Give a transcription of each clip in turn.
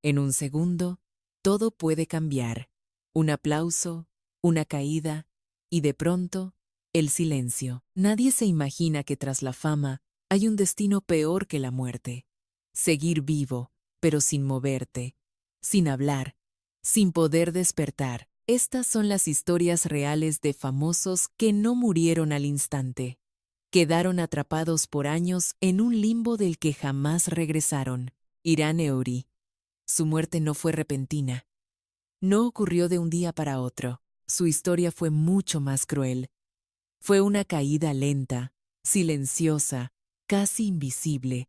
En un segundo, todo puede cambiar. Un aplauso, una caída, y de pronto, el silencio. Nadie se imagina que tras la fama hay un destino peor que la muerte. Seguir vivo, pero sin moverte, sin hablar, sin poder despertar. Estas son las historias reales de famosos que no murieron al instante. Quedaron atrapados por años en un limbo del que jamás regresaron. Irán Eori. Su muerte no fue repentina. No ocurrió de un día para otro. Su historia fue mucho más cruel. Fue una caída lenta, silenciosa, casi invisible,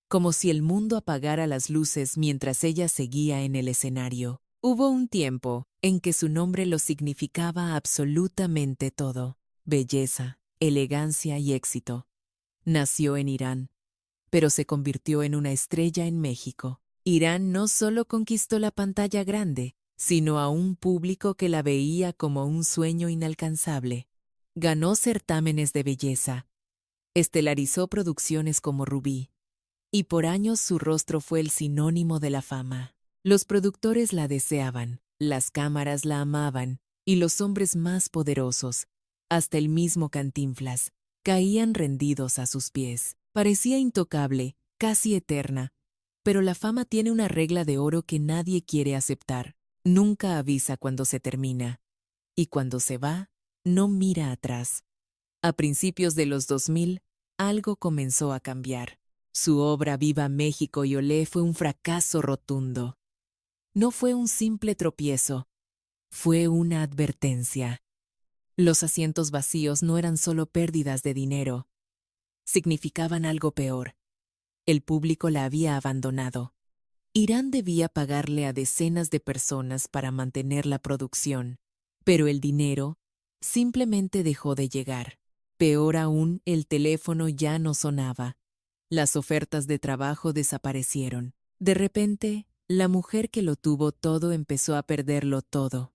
como si el mundo apagara las luces mientras ella seguía en el escenario. Hubo un tiempo en que su nombre lo significaba absolutamente todo: belleza, elegancia y éxito. Nació en Irán, pero se convirtió en una estrella en México. Irán no solo conquistó la pantalla grande, sino a un público que la veía como un sueño inalcanzable. Ganó certámenes de belleza, estelarizó producciones como Rubí, y por años su rostro fue el sinónimo de la fama. Los productores la deseaban, las cámaras la amaban, y los hombres más poderosos, hasta el mismo Cantinflas, caían rendidos a sus pies. Parecía intocable, casi eterna, pero la fama tiene una regla de oro que nadie quiere aceptar. Nunca avisa cuando se termina, y cuando se va, no mira atrás. A principios de los 2000, algo comenzó a cambiar. Su obra Viva México y Olé fue un fracaso rotundo. No fue un simple tropiezo, fue una advertencia. Los asientos vacíos no eran solo pérdidas de dinero, significaban algo peor. El público la había abandonado. Irán debía pagarle a decenas de personas para mantener la producción, pero el dinero simplemente dejó de llegar. Peor aún, el teléfono ya no sonaba. Las ofertas de trabajo desaparecieron. De repente, la mujer que lo tuvo todo empezó a perderlo todo.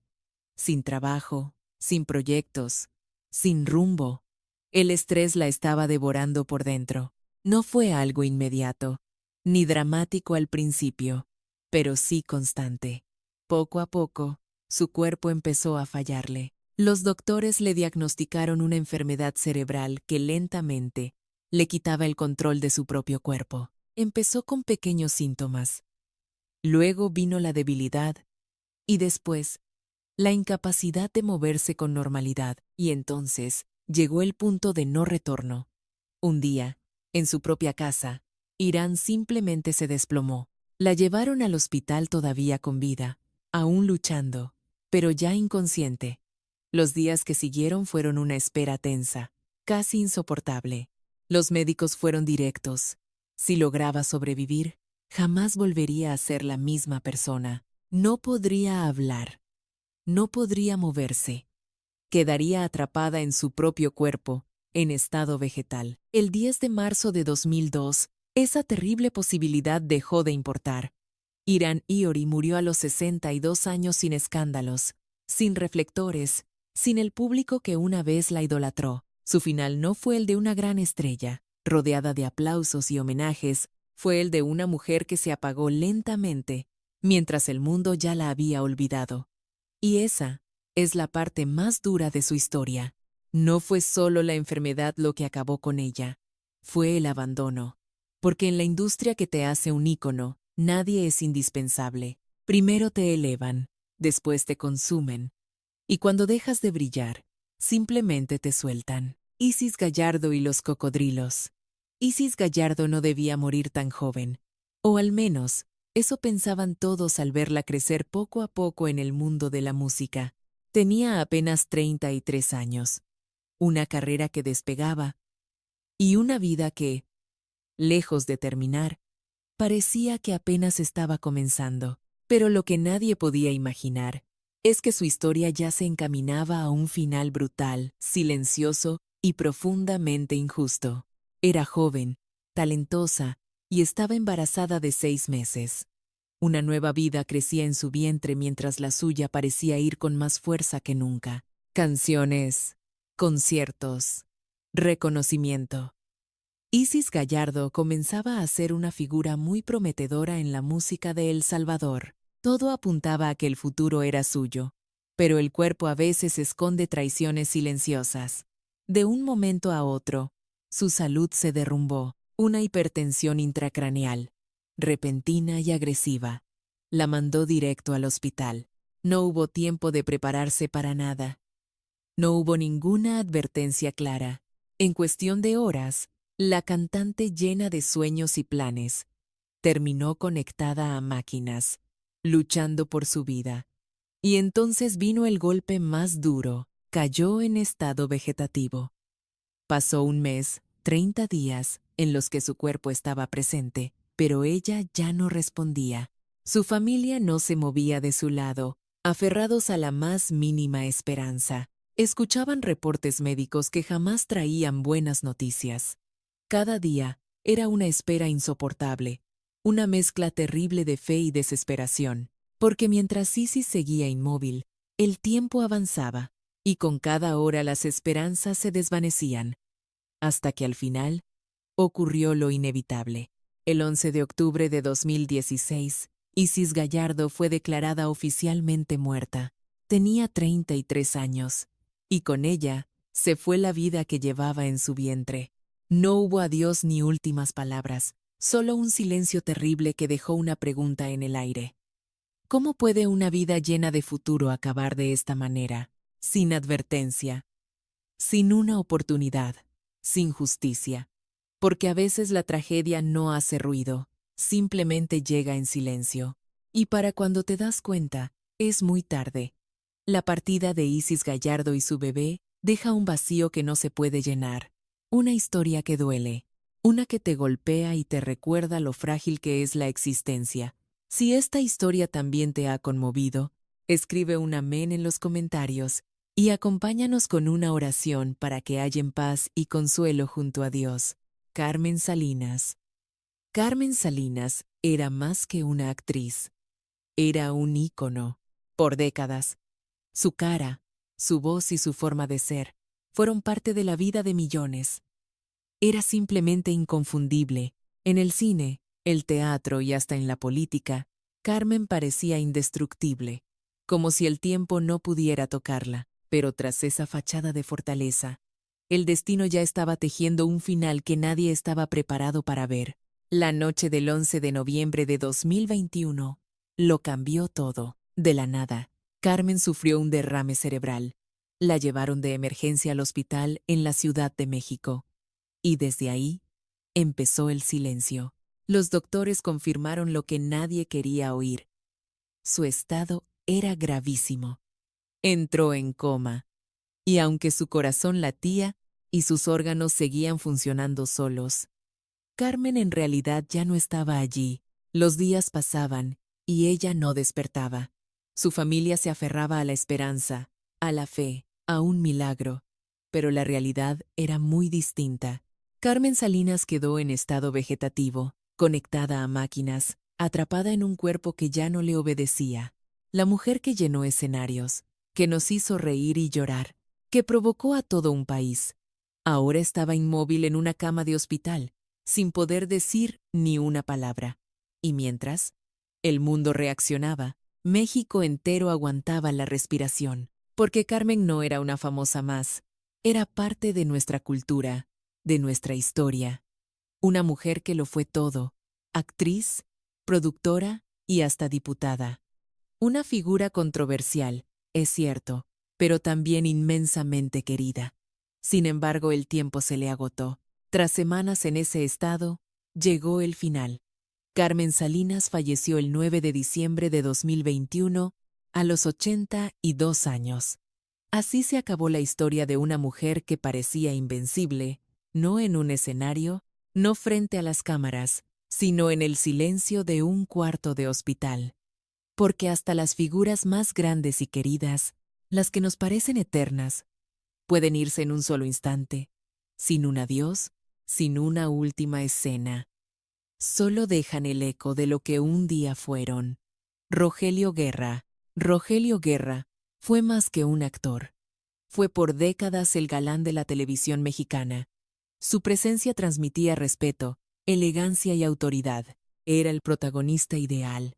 Sin trabajo, sin proyectos, sin rumbo. El estrés la estaba devorando por dentro. No fue algo inmediato, ni dramático al principio, pero sí constante. Poco a poco, su cuerpo empezó a fallarle. Los doctores le diagnosticaron una enfermedad cerebral que lentamente le quitaba el control de su propio cuerpo. Empezó con pequeños síntomas. Luego vino la debilidad y después la incapacidad de moverse con normalidad, y entonces llegó el punto de no retorno. Un día, en su propia casa, Irán simplemente se desplomó. La llevaron al hospital todavía con vida, aún luchando, pero ya inconsciente. Los días que siguieron fueron una espera tensa, casi insoportable. Los médicos fueron directos. Si lograba sobrevivir, jamás volvería a ser la misma persona. No podría hablar. No podría moverse. Quedaría atrapada en su propio cuerpo, en estado vegetal. El 10 de marzo de 2002, esa terrible posibilidad dejó de importar. Irán Eori murió a los 62 años sin escándalos, sin reflectores, sin el público que una vez la idolatró. Su final no fue el de una gran estrella, rodeada de aplausos y homenajes, fue el de una mujer que se apagó lentamente, mientras el mundo ya la había olvidado. Y esa es la parte más dura de su historia. No fue solo la enfermedad lo que acabó con ella, fue el abandono. Porque en la industria que te hace un ícono, nadie es indispensable. Primero te elevan, después te consumen. Y cuando dejas de brillar, simplemente te sueltan. Isis Gallardo y los cocodrilos. Isis Gallardo no debía morir tan joven. O al menos, eso pensaban todos al verla crecer poco a poco en el mundo de la música. Tenía apenas 33 años, una carrera que despegaba y una vida que, lejos de terminar, parecía que apenas estaba comenzando. Pero lo que nadie podía imaginar es que su historia ya se encaminaba a un final brutal, silencioso y profundamente injusto. Era joven, talentosa y estaba embarazada de 6 meses. Una nueva vida crecía en su vientre mientras la suya parecía ir con más fuerza que nunca. Canciones, conciertos, reconocimiento. Isis Gallardo comenzaba a ser una figura muy prometedora en la música de El Salvador. Todo apuntaba a que el futuro era suyo, pero el cuerpo a veces esconde traiciones silenciosas. De un momento a otro, su salud se derrumbó, una hipertensión intracraneal, repentina y agresiva. La mandó directo al hospital. No hubo tiempo de prepararse para nada. No hubo ninguna advertencia clara. En cuestión de horas, la cantante, llena de sueños y planes, terminó conectada a máquinas, luchando por su vida. Y entonces vino el golpe más duro. Cayó en estado vegetativo. Pasó un mes, 30 días, en los que su cuerpo estaba presente, pero ella ya no respondía. Su familia no se movía de su lado, aferrados a la más mínima esperanza. Escuchaban reportes médicos que jamás traían buenas noticias. Cada día era una espera insoportable, una mezcla terrible de fe y desesperación, porque mientras Isis seguía inmóvil, el tiempo avanzaba, y con cada hora las esperanzas se desvanecían, hasta que al final ocurrió lo inevitable. El 11 de octubre de 2016, Isis Gallardo fue declarada oficialmente muerta. Tenía 33 años, y con ella se fue la vida que llevaba en su vientre. No hubo adiós ni últimas palabras, solo un silencio terrible que dejó una pregunta en el aire. ¿Cómo puede una vida llena de futuro acabar de esta manera, sin advertencia, sin una oportunidad, sin justicia? Porque a veces la tragedia no hace ruido, simplemente llega en silencio. Y para cuando te das cuenta, es muy tarde. La partida de Isis Gallardo y su bebé deja un vacío que no se puede llenar. Una historia que duele, una que te golpea y te recuerda lo frágil que es la existencia. Si esta historia también te ha conmovido, escribe un amén en los comentarios y acompáñanos con una oración para que hallen paz y consuelo junto a Dios. Carmen Salinas. Carmen Salinas era más que una actriz. Era un ícono. Por décadas, su cara, su voz y su forma de ser fueron parte de la vida de millones. Era simplemente inconfundible. En el cine, el teatro y hasta en la política, Carmen parecía indestructible, como si el tiempo no pudiera tocarla. Pero tras esa fachada de fortaleza, el destino ya estaba tejiendo un final que nadie estaba preparado para ver. La noche del 11 de noviembre de 2021 lo cambió todo. De la nada, Carmen sufrió un derrame cerebral. La llevaron de emergencia al hospital en la Ciudad de México. Y desde ahí empezó el silencio. Los doctores confirmaron lo que nadie quería oír. Su estado era gravísimo. Entró en coma. Y aunque su corazón latía y sus órganos seguían funcionando solos, Carmen en realidad ya no estaba allí. Los días pasaban y ella no despertaba. Su familia se aferraba a la esperanza, a la fe, a un milagro. Pero la realidad era muy distinta. Carmen Salinas quedó en estado vegetativo, conectada a máquinas, atrapada en un cuerpo que ya no le obedecía. La mujer que llenó escenarios, que nos hizo reír y llorar, que provocó a todo un país, ahora estaba inmóvil en una cama de hospital, sin poder decir ni una palabra. Y mientras el mundo reaccionaba, México entero aguantaba la respiración, porque Carmen no era una famosa más, era parte de nuestra cultura, de nuestra historia. Una mujer que lo fue todo, actriz, productora y hasta diputada. Una figura controversial, es cierto, pero también inmensamente querida. Sin embargo, el tiempo se le agotó. Tras semanas en ese estado, llegó el final. Carmen Salinas falleció el 9 de diciembre de 2021, a los 82 años. Así se acabó la historia de una mujer que parecía invencible, no en un escenario, no frente a las cámaras, sino en el silencio de un cuarto de hospital. Porque hasta las figuras más grandes y queridas, las que nos parecen eternas, pueden irse en un solo instante, sin un adiós, sin una última escena. Solo dejan el eco de lo que un día fueron. Rogelio Guerra. Rogelio Guerra fue más que un actor. Fue por décadas el galán de la televisión mexicana. Su presencia transmitía respeto, elegancia y autoridad. Era el protagonista ideal,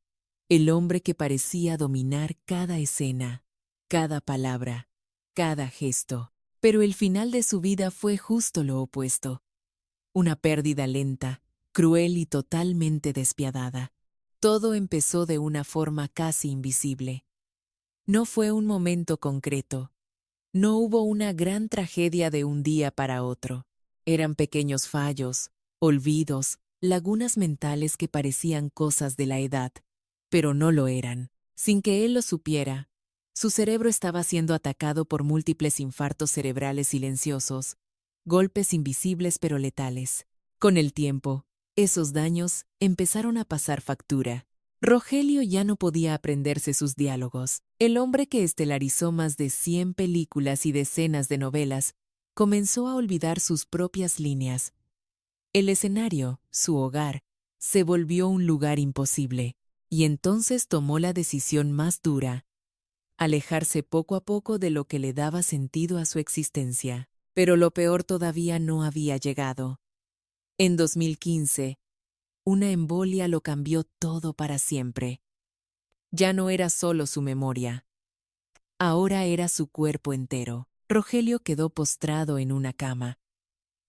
el hombre que parecía dominar cada escena, cada palabra, cada gesto. Pero el final de su vida fue justo lo opuesto. Una pérdida lenta, cruel y totalmente despiadada. Todo empezó de una forma casi invisible. No fue un momento concreto. No hubo una gran tragedia de un día para otro. Eran pequeños fallos, olvidos, lagunas mentales que parecían cosas de la edad, pero no lo eran. Sin que él lo supiera, su cerebro estaba siendo atacado por múltiples infartos cerebrales silenciosos, golpes invisibles pero letales. Con el tiempo, esos daños empezaron a pasar factura. Rogelio ya no podía aprenderse sus diálogos. El hombre que estelarizó más de 100 películas y decenas de novelas comenzó a olvidar sus propias líneas. El escenario, su hogar, se volvió un lugar imposible, y entonces tomó la decisión más dura: alejarse poco a poco de lo que le daba sentido a su existencia. Pero lo peor todavía no había llegado. En 2015, una embolia lo cambió todo para siempre. Ya no era solo su memoria. Ahora era su cuerpo entero. Rogelio quedó postrado en una cama,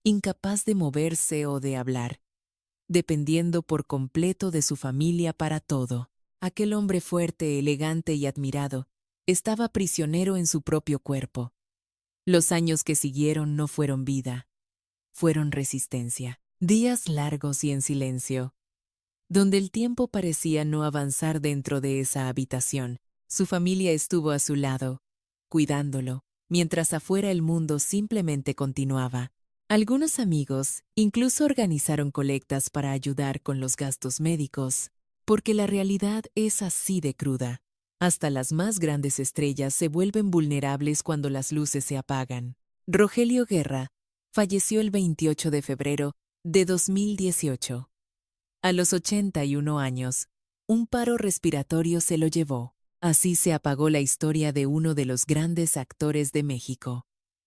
incapaz de moverse o de hablar, dependiendo por completo de su familia para todo. Aquel hombre fuerte, elegante y admirado estaba prisionero en su propio cuerpo. Los años que siguieron no fueron vida, fueron resistencia. Días largos y en silencio, donde el tiempo parecía no avanzar dentro de esa habitación. Su familia estuvo a su lado, cuidándolo, mientras afuera el mundo simplemente continuaba. Algunos amigos incluso organizaron colectas para ayudar con los gastos médicos, porque la realidad es así de cruda. Hasta las más grandes estrellas se vuelven vulnerables cuando las luces se apagan. Rogelio Guerra falleció el 28 de febrero de 2018. A los 81 años, un paro respiratorio se lo llevó. Así se apagó la historia de uno de los grandes actores de México.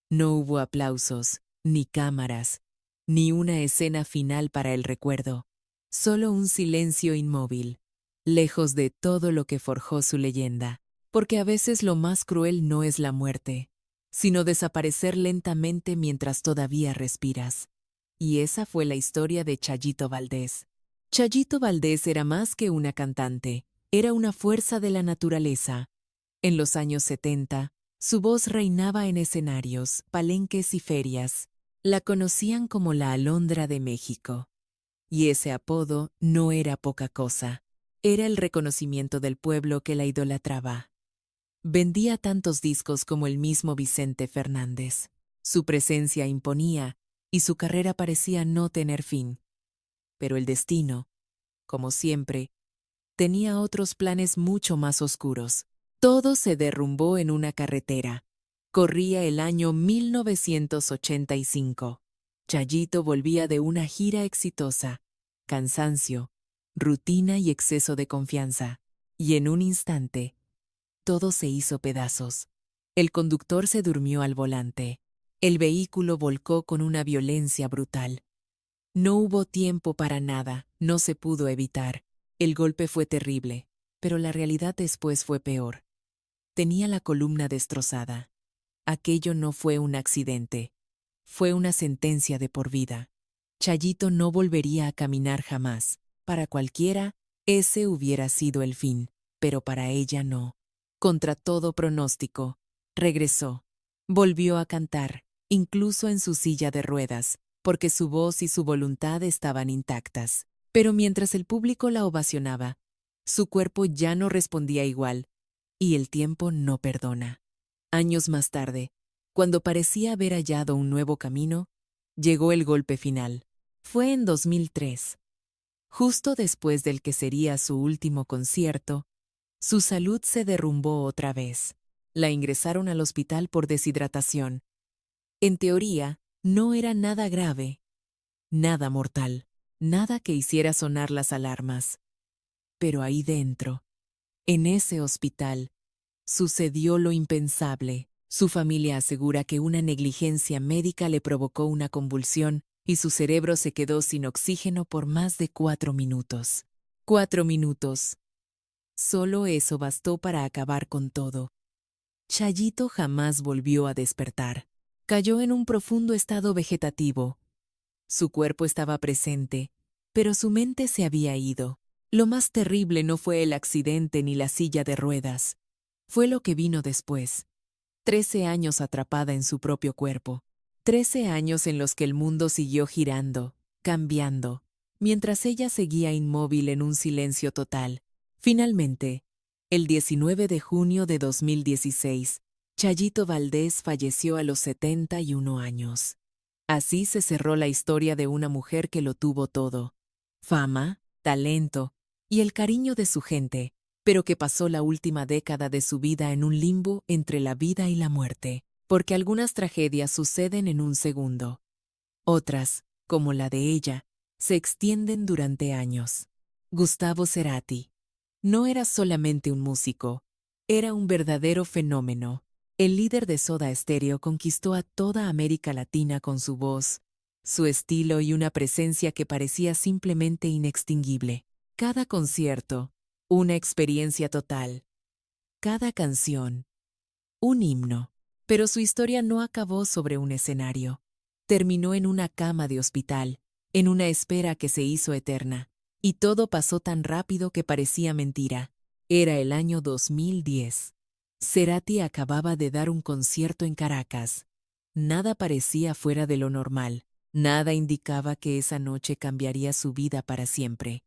No hubo aplausos, ni cámaras, ni una escena final para el recuerdo. Solo un silencio inmóvil, lejos de todo lo que forjó su leyenda. Porque a veces lo más cruel no es la muerte, sino desaparecer lentamente mientras todavía respiras. Y esa fue la historia de Chayito Valdés. Chayito Valdés era más que una cantante, era una fuerza de la naturaleza. En los años 70, su voz reinaba en escenarios, palenques y ferias. La conocían como la Alondra de México. Y ese apodo no era poca cosa. Era el reconocimiento del pueblo que la idolatraba. Vendía tantos discos como el mismo Vicente Fernández. Su presencia imponía, y su carrera parecía no tener fin. Pero el destino, como siempre, tenía otros planes mucho más oscuros. Todo se derrumbó en una carretera. Corría el año 1985. Chayito volvía de una gira exitosa. Cansancio, rutina y exceso de confianza. Y en un instante, todo se hizo pedazos. El conductor se durmió al volante. El vehículo volcó con una violencia brutal. No hubo tiempo para nada, no se pudo evitar. El golpe fue terrible, pero la realidad después fue peor. Tenía la columna destrozada. Aquello no fue un accidente, fue una sentencia de por vida. Chayito no volvería a caminar jamás. Para cualquiera, ese hubiera sido el fin, pero para ella no. Contra todo pronóstico, regresó. Volvió a cantar, incluso en su silla de ruedas, porque su voz y su voluntad estaban intactas. Pero mientras el público la ovacionaba, su cuerpo ya no respondía igual, y el tiempo no perdona. Años más tarde, cuando parecía haber hallado un nuevo camino, llegó el golpe final. Fue en 2003. Justo después del que sería su último concierto, su salud se derrumbó otra vez. La ingresaron al hospital por deshidratación. En teoría, no era nada grave, nada mortal, nada que hiciera sonar las alarmas. Pero ahí dentro, en ese hospital, sucedió lo impensable. Su familia asegura que una negligencia médica le provocó una convulsión y su cerebro se quedó sin oxígeno por más de 4 minutos. 4 minutos. Solo eso bastó para acabar con todo. Chayito jamás volvió a despertar. Cayó en un profundo estado vegetativo. Su cuerpo estaba presente, pero su mente se había ido. Lo más terrible no fue el accidente ni la silla de ruedas. Fue lo que vino después. 13 años atrapada en su propio cuerpo. 13 años en los que el mundo siguió girando, cambiando, mientras ella seguía inmóvil en un silencio total. Finalmente, el 19 de junio de 2016, Chayito Valdés falleció a los 71 años. Así se cerró la historia de una mujer que lo tuvo todo: fama, talento y el cariño de su gente, pero que pasó la última década de su vida en un limbo entre la vida y la muerte, porque algunas tragedias suceden en un segundo. Otras, como la de ella, se extienden durante años. Gustavo Cerati no era solamente un músico, era un verdadero fenómeno. El líder de Soda Stereo conquistó a toda América Latina con su voz, su estilo y una presencia que parecía simplemente inextinguible. Cada concierto, una experiencia total. Cada canción, un himno. Pero su historia no acabó sobre un escenario. Terminó en una cama de hospital, en una espera que se hizo eterna. Y todo pasó tan rápido que parecía mentira. Era el año 2010. Cerati acababa de dar un concierto en Caracas. Nada parecía fuera de lo normal. Nada indicaba que esa noche cambiaría su vida para siempre.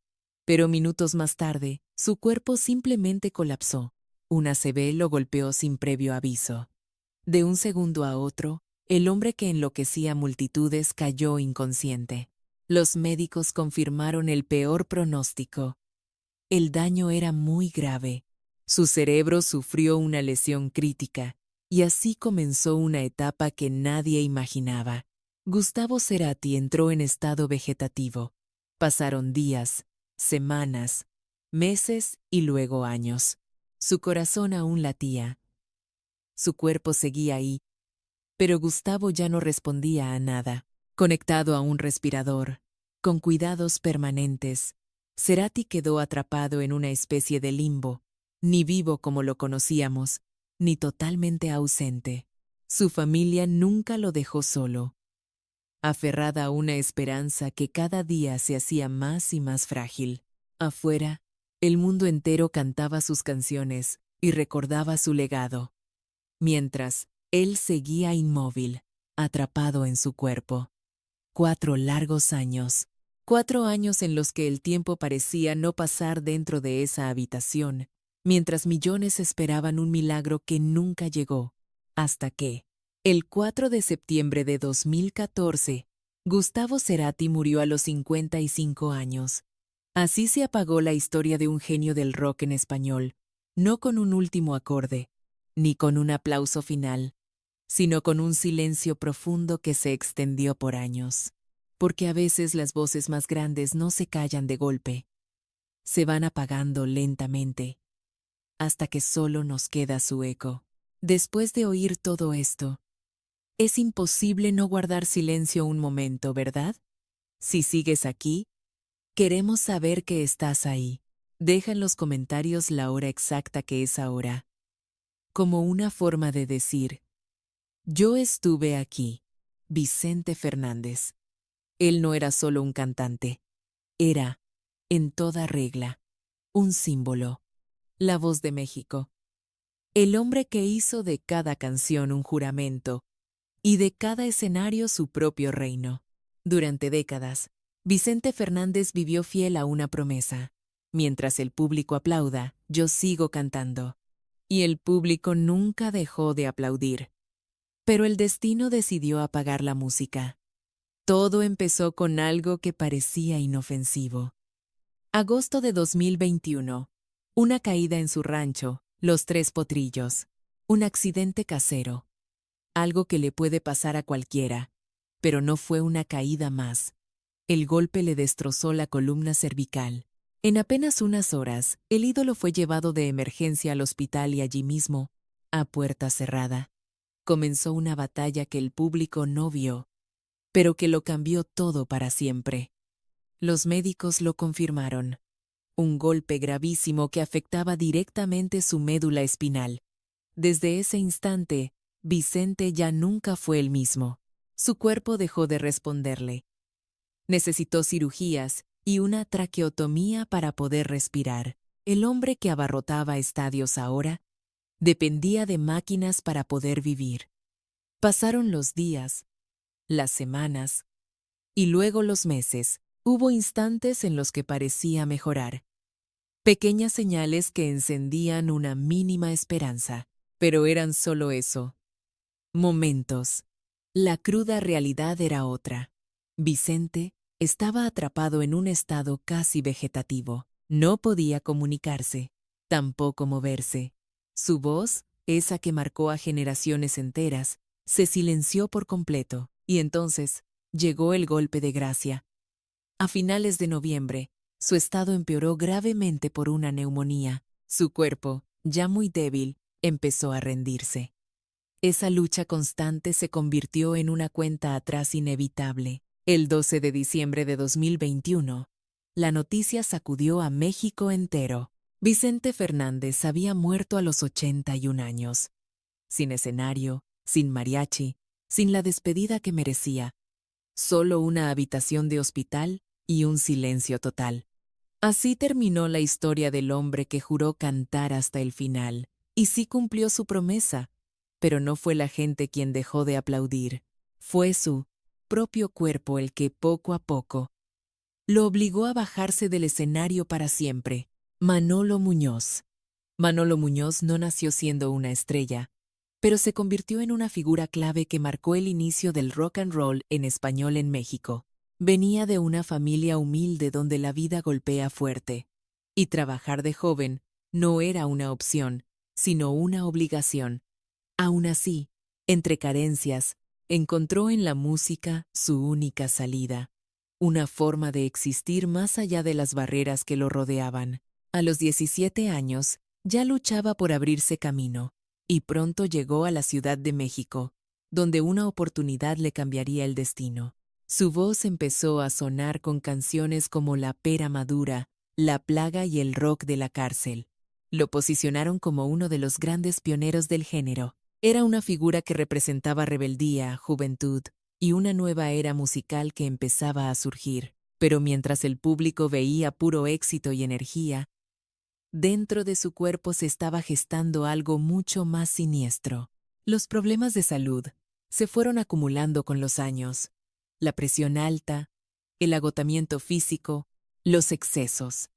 Pero minutos más tarde, su cuerpo simplemente colapsó. Una ACV lo golpeó sin previo aviso. De un segundo a otro, el hombre que enloquecía multitudes cayó inconsciente. Los médicos confirmaron el peor pronóstico. El daño era muy grave. Su cerebro sufrió una lesión crítica, y así comenzó una etapa que nadie imaginaba. Gustavo Cerati entró en estado vegetativo. Pasaron días, semanas, meses y luego años. Su corazón aún latía. Su cuerpo seguía ahí, pero Gustavo ya no respondía a nada. Conectado a un respirador, con cuidados permanentes, Cerati quedó atrapado en una especie de limbo, ni vivo como lo conocíamos, ni totalmente ausente. Su familia nunca lo dejó solo, aferrada a una esperanza que cada día se hacía más y más frágil. Afuera, el mundo entero cantaba sus canciones y recordaba su legado, mientras él seguía inmóvil, atrapado en su cuerpo. 4 largos años. 4 años en los que el tiempo parecía no pasar dentro de esa habitación, mientras millones esperaban un milagro que nunca llegó, hasta que, el 4 de septiembre de 2014, Gustavo Cerati murió a los 55 años. Así se apagó la historia de un genio del rock en español, no con un último acorde, ni con un aplauso final, sino con un silencio profundo que se extendió por años. Porque a veces las voces más grandes no se callan de golpe, se van apagando lentamente, hasta que solo nos queda su eco. Después de oír todo esto, es imposible no guardar silencio un momento, ¿verdad? Si sigues aquí, queremos saber que estás ahí. Deja en los comentarios la hora exacta que es ahora, como una forma de decir: yo estuve aquí. Vicente Fernández. Él no era solo un cantante. Era, en toda regla, un símbolo. La voz de México. El hombre que hizo de cada canción un juramento y de cada escenario su propio reino. Durante décadas, Vicente Fernández vivió fiel a una promesa. Mientras el público aplauda, yo sigo cantando. Y el público nunca dejó de aplaudir. Pero el destino decidió apagar la música. Todo empezó con algo que parecía inofensivo. Agosto de 2021. Una caída en su rancho, Los Tres Potrillos. Un accidente casero. Algo que le puede pasar a cualquiera. Pero no fue una caída más. El golpe le destrozó la columna cervical. En apenas unas horas, el ídolo fue llevado de emergencia al hospital y allí mismo, a puerta cerrada, comenzó una batalla que el público no vio. pero que lo cambió todo para siempre. Los médicos lo confirmaron. Un golpe gravísimo que afectaba directamente su médula espinal. Desde ese instante, Vicente ya nunca fue el mismo. Su cuerpo dejó de responderle. Necesitó cirugías y una traqueotomía para poder respirar. El hombre que abarrotaba estadios ahora dependía de máquinas para poder vivir. Pasaron los días, las semanas y luego los meses. Hubo instantes en los que parecía mejorar. Pequeñas señales que encendían una mínima esperanza, pero eran solo eso. Momentos. La cruda realidad era otra. Vicente estaba atrapado en un estado casi vegetativo. No podía comunicarse, tampoco moverse. Su voz, esa que marcó a generaciones enteras, se silenció por completo, y entonces llegó el golpe de gracia. A finales de noviembre, su estado empeoró gravemente por una neumonía. Su cuerpo, ya muy débil, empezó a rendirse. Esa lucha constante se convirtió en una cuenta atrás inevitable. El 12 de diciembre de 2021, la noticia sacudió a México entero. Vicente Fernández había muerto a los 81 años. Sin escenario, sin mariachi, sin la despedida que merecía. Solo una habitación de hospital y un silencio total. Así terminó la historia del hombre que juró cantar hasta el final, y sí cumplió su promesa, pero no fue la gente quien dejó de aplaudir, fue su propio cuerpo el que poco a poco lo obligó a bajarse del escenario para siempre. Manolo Muñoz. Manolo Muñoz no nació siendo una estrella, pero se convirtió en una figura clave que marcó el inicio del rock and roll en español en México. Venía de una familia humilde donde la vida golpea fuerte, y trabajar de joven no era una opción, sino una obligación. Aún así, entre carencias, encontró en la música su única salida, una forma de existir más allá de las barreras que lo rodeaban. A los 17 años, ya luchaba por abrirse camino, y pronto llegó a la Ciudad de México, donde una oportunidad le cambiaría el destino. Su voz empezó a sonar con canciones como La Pera Madura, La Plaga y El Rock de la Cárcel. Lo posicionaron como uno de los grandes pioneros del género. Era una figura que representaba rebeldía, juventud y una nueva era musical que empezaba a surgir. Pero mientras el público veía puro éxito y energía, dentro de su cuerpo se estaba gestando algo mucho más siniestro. Los problemas de salud se fueron acumulando con los años. La presión alta, el agotamiento físico, los excesos.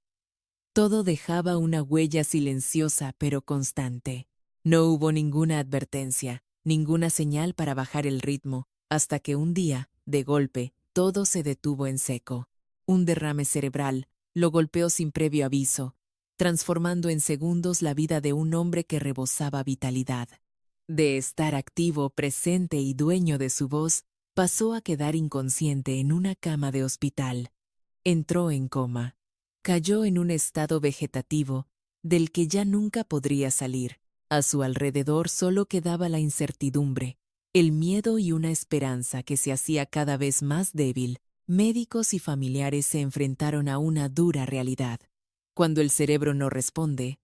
Todo dejaba una huella silenciosa pero constante. No hubo ninguna advertencia, ninguna señal para bajar el ritmo, hasta que un día, de golpe, todo se detuvo en seco. Un derrame cerebral lo golpeó sin previo aviso, transformando en segundos la vida de un hombre que rebosaba vitalidad. De estar activo, presente y dueño de su voz, pasó a quedar inconsciente en una cama de hospital. Entró en coma. Cayó en un estado vegetativo del que ya nunca podría salir. A su alrededor solo quedaba la incertidumbre, el miedo y una esperanza que se hacía cada vez más débil. Médicos y familiares se enfrentaron a una dura realidad. Cuando el cerebro no responde,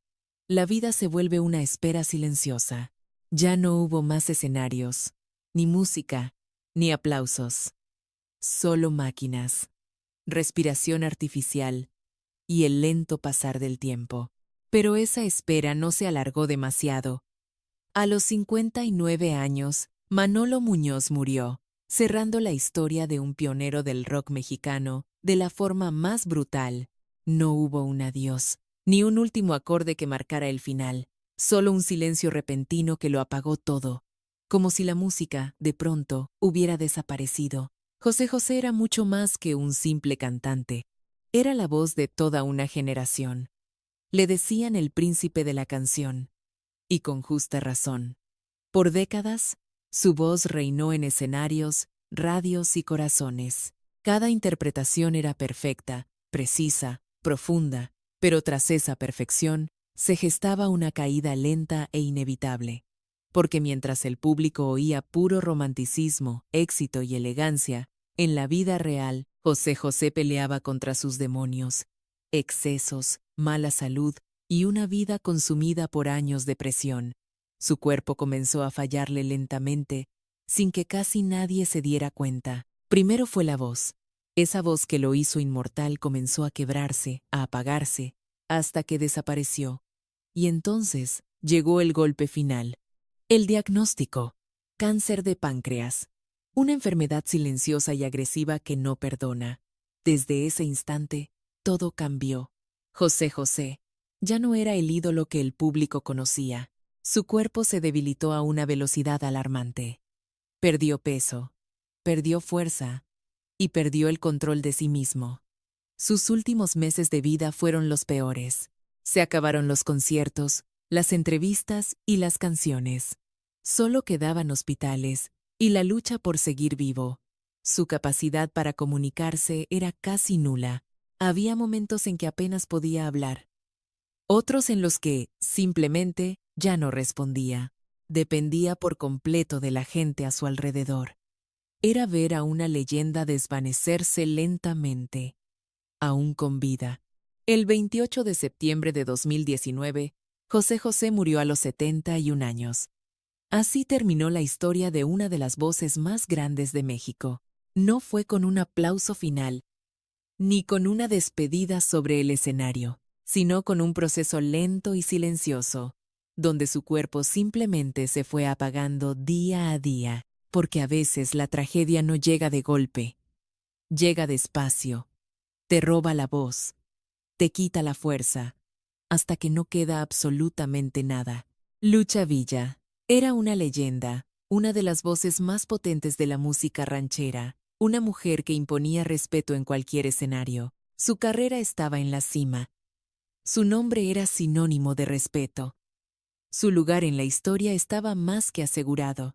la vida se vuelve una espera silenciosa. Ya no hubo más escenarios, ni música, ni aplausos. Solo máquinas, respiración artificial y el lento pasar del tiempo. Pero esa espera no se alargó demasiado. A los 59 años, Manolo Muñoz murió, cerrando la historia de un pionero del rock mexicano de la forma más brutal. No hubo un adiós, ni un último acorde que marcara el final, solo un silencio repentino que lo apagó todo, como si la música, de pronto, hubiera desaparecido. José José era mucho más que un simple cantante. Era la voz de toda una generación. Le decían el príncipe de la canción, y con justa razón. Por décadas, su voz reinó en escenarios, radios y corazones. Cada interpretación era perfecta, precisa, profunda, pero tras esa perfección se gestaba una caída lenta e inevitable. Porque mientras el público oía puro romanticismo, éxito y elegancia, En la vida real, José José peleaba contra sus demonios, excesos, mala salud y una vida consumida por años de presión. Su cuerpo comenzó a fallarle lentamente, sin que casi nadie se diera cuenta. Primero fue la voz. Esa voz que lo hizo inmortal comenzó a quebrarse, a apagarse, hasta que desapareció. Y entonces llegó el golpe final. El diagnóstico: cáncer de páncreas. Una enfermedad silenciosa y agresiva que no perdona. Desde ese instante, todo cambió. José José ya no era el ídolo que el público conocía. Su cuerpo se debilitó a una velocidad alarmante. Perdió peso, perdió fuerza y perdió el control de sí mismo. Sus últimos meses de vida fueron los peores. Se acabaron los conciertos, las entrevistas y las canciones. Solo quedaban hospitales y la lucha por seguir vivo. Su capacidad para comunicarse era casi nula. Había momentos en que apenas podía hablar. Otros en los que, simplemente, ya no respondía. Dependía por completo de la gente a su alrededor. Era ver a una leyenda desvanecerse lentamente, aún con vida. El 28 de septiembre de 2019, José José murió a los 71 años. Así terminó la historia de una de las voces más grandes de México. No fue con un aplauso final, ni con una despedida sobre el escenario, sino con un proceso lento y silencioso, donde su cuerpo simplemente se fue apagando día a día, porque a veces la tragedia no llega de golpe, llega despacio, te roba la voz, te quita la fuerza, hasta que no queda absolutamente nada. Lucha Villa era una leyenda, una de las voces más potentes de la música ranchera, una mujer que imponía respeto en cualquier escenario. Su carrera estaba en la cima. Su nombre era sinónimo de respeto. Su lugar en la historia estaba más que asegurado.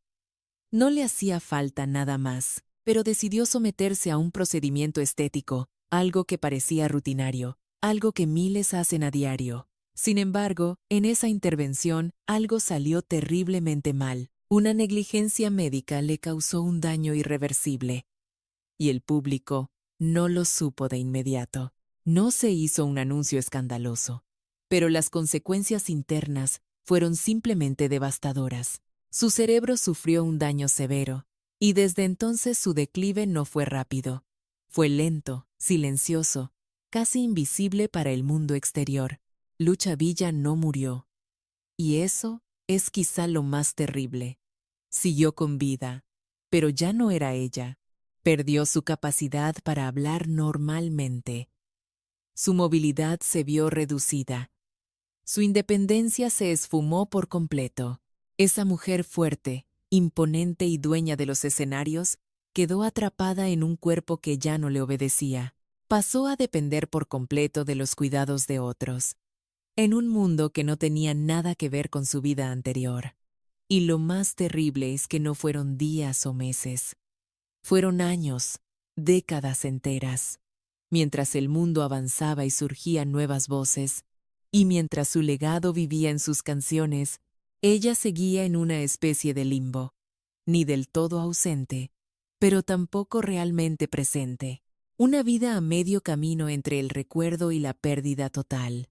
No le hacía falta nada más, pero decidió someterse a un procedimiento estético, algo que parecía rutinario, algo que miles hacen a diario. Sin embargo, en esa intervención, algo salió terriblemente mal. Una negligencia médica le causó un daño irreversible. Y el público no lo supo de inmediato. No se hizo un anuncio escandaloso, pero las consecuencias internas fueron simplemente devastadoras. Su cerebro sufrió un daño severo, y desde entonces su declive no fue rápido. Fue lento, silencioso, casi invisible para el mundo exterior. Lucha Villa no murió. Y eso es quizá lo más terrible. Siguió con vida, pero ya no era ella. Perdió su capacidad para hablar normalmente. Su movilidad se vio reducida. Su independencia se esfumó por completo. Esa mujer fuerte, imponente y dueña de los escenarios, quedó atrapada en un cuerpo que ya no le obedecía. Pasó a depender por completo de los cuidados de otros, en un mundo que no tenía nada que ver con su vida anterior. Y lo más terrible es que no fueron días o meses. Fueron años, décadas enteras. Mientras el mundo avanzaba y surgían nuevas voces, y mientras su legado vivía en sus canciones, ella seguía en una especie de limbo, ni del todo ausente, pero tampoco realmente presente. Una vida a medio camino entre el recuerdo y la pérdida total.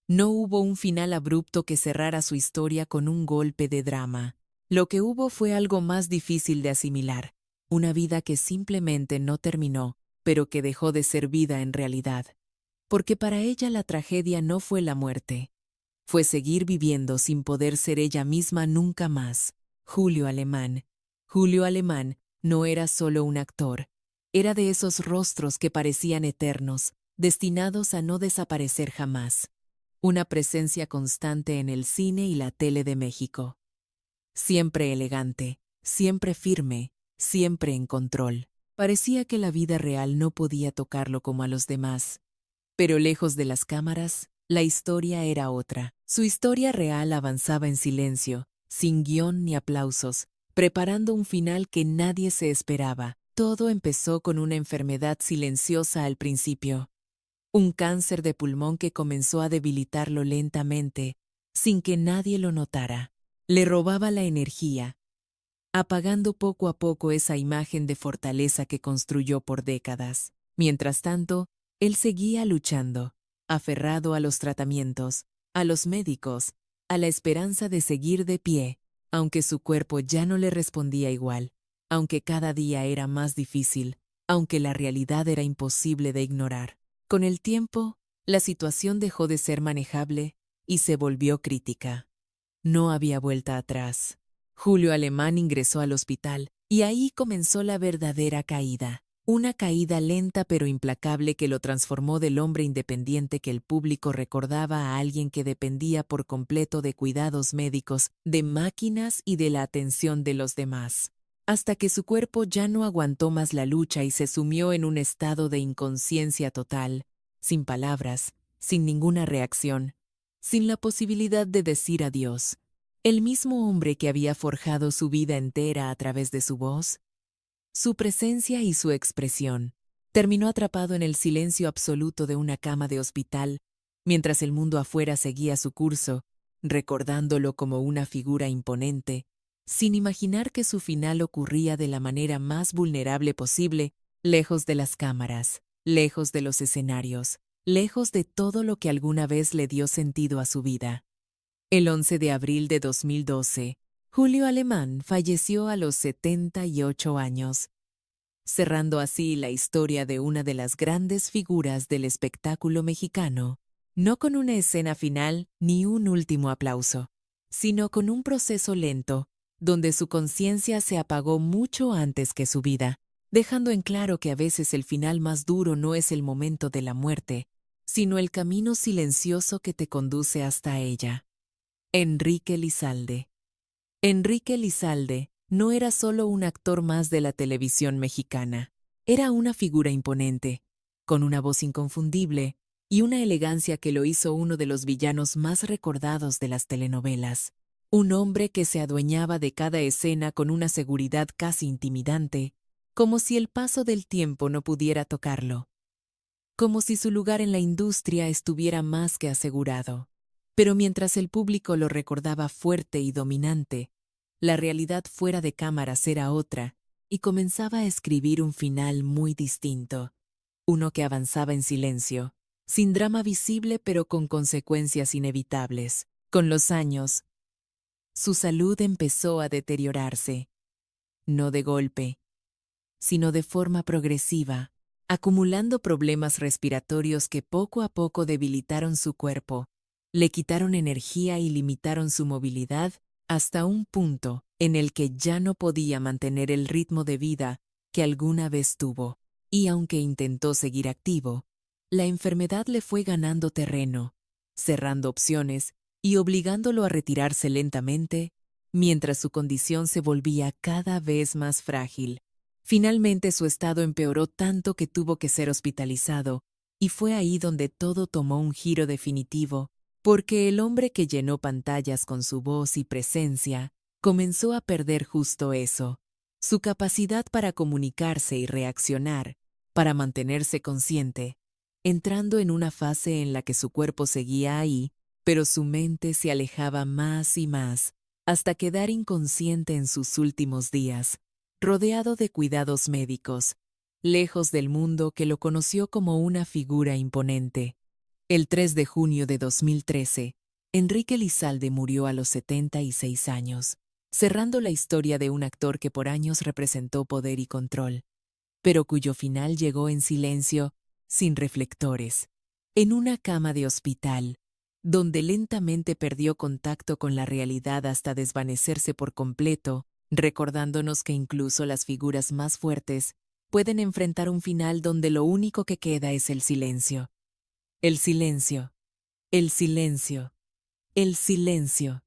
No hubo un final abrupto que cerrara su historia con un golpe de drama. Lo que hubo fue algo más difícil de asimilar, una vida que simplemente no terminó, pero que dejó de ser vida en realidad. Porque para ella la tragedia no fue la muerte, fue seguir viviendo sin poder ser ella misma nunca más. Julio Alemán. Julio Alemán no era solo un actor, era de esos rostros que parecían eternos, destinados a no desaparecer jamás. Una presencia constante en el cine y la tele de México. Siempre elegante, siempre firme, siempre en control. Parecía que la vida real no podía tocarlo como a los demás. Pero lejos de las cámaras, la historia era otra. Su historia real avanzaba en silencio, sin guión ni aplausos, preparando un final que nadie se esperaba. Todo empezó con una enfermedad silenciosa al principio. Un cáncer de pulmón que comenzó a debilitarlo lentamente, sin que nadie lo notara. Le robaba la energía, apagando poco a poco esa imagen de fortaleza que construyó por décadas. Mientras tanto, él seguía luchando, aferrado a los tratamientos, a los médicos, a la esperanza de seguir de pie, aunque su cuerpo ya no le respondía igual, aunque cada día era más difícil, aunque la realidad era imposible de ignorar. Con el tiempo, la situación dejó de ser manejable y se volvió crítica. No había vuelta atrás. Julio Alemán ingresó al hospital y ahí comenzó la verdadera caída. Una caída lenta pero implacable que lo transformó del hombre independiente que el público recordaba a alguien que dependía por completo de cuidados médicos, de máquinas y de la atención de los demás. Hasta que su cuerpo ya no aguantó más la lucha y se sumió en un estado de inconsciencia total, sin palabras, sin ninguna reacción, sin la posibilidad de decir adiós. El mismo hombre que había forjado su vida entera a través de su voz, su presencia y su expresión, terminó atrapado en el silencio absoluto de una cama de hospital, mientras el mundo afuera seguía su curso, recordándolo como una figura imponente, sin imaginar que su final ocurría de la manera más vulnerable posible, lejos de las cámaras, lejos de los escenarios, lejos de todo lo que alguna vez le dio sentido a su vida. El 11 de abril de 2012, Julio Alemán falleció a los 78 años, cerrando así la historia de una de las grandes figuras del espectáculo mexicano, no con una escena final ni un último aplauso, sino con un proceso lento, donde su conciencia se apagó mucho antes que su vida, dejando en claro que a veces el final más duro no es el momento de la muerte, sino el camino silencioso que te conduce hasta ella. Enrique Lizalde. Enrique Lizalde no era solo un actor más de la televisión mexicana. Era una figura imponente, con una voz inconfundible y una elegancia que lo hizo uno de los villanos más recordados de las telenovelas. Un hombre que se adueñaba de cada escena con una seguridad casi intimidante, como si el paso del tiempo no pudiera tocarlo, como si su lugar en la industria estuviera más que asegurado. Pero mientras el público lo recordaba fuerte y dominante, la realidad fuera de cámaras era otra, y comenzaba a escribir un final muy distinto, uno que avanzaba en silencio, sin drama visible pero con consecuencias inevitables. Con los años, su salud empezó a deteriorarse, no de golpe, sino de forma progresiva, acumulando problemas respiratorios que poco a poco debilitaron su cuerpo, le quitaron energía y limitaron su movilidad hasta un punto en el que ya no podía mantener el ritmo de vida que alguna vez tuvo. Y aunque intentó seguir activo, la enfermedad le fue ganando terreno, cerrando opciones y obligándolo a retirarse lentamente, mientras su condición se volvía cada vez más frágil. Finalmente su estado empeoró tanto que tuvo que ser hospitalizado, y fue ahí donde todo tomó un giro definitivo, porque el hombre que llenó pantallas con su voz y presencia comenzó a perder justo eso, su capacidad para comunicarse y reaccionar, para mantenerse consciente, entrando en una fase en la que su cuerpo seguía ahí, pero su mente se alejaba más y más, hasta quedar inconsciente en sus últimos días, rodeado de cuidados médicos, lejos del mundo que lo conoció como una figura imponente. El 3 de junio de 2013, Enrique Lizalde murió a los 76 años, cerrando la historia de un actor que por años representó poder y control, pero cuyo final llegó en silencio, sin reflectores, en una cama de hospital, donde lentamente perdió contacto con la realidad hasta desvanecerse por completo, recordándonos que incluso las figuras más fuertes pueden enfrentar un final donde lo único que queda es el silencio. El silencio, el silencio, el silencio.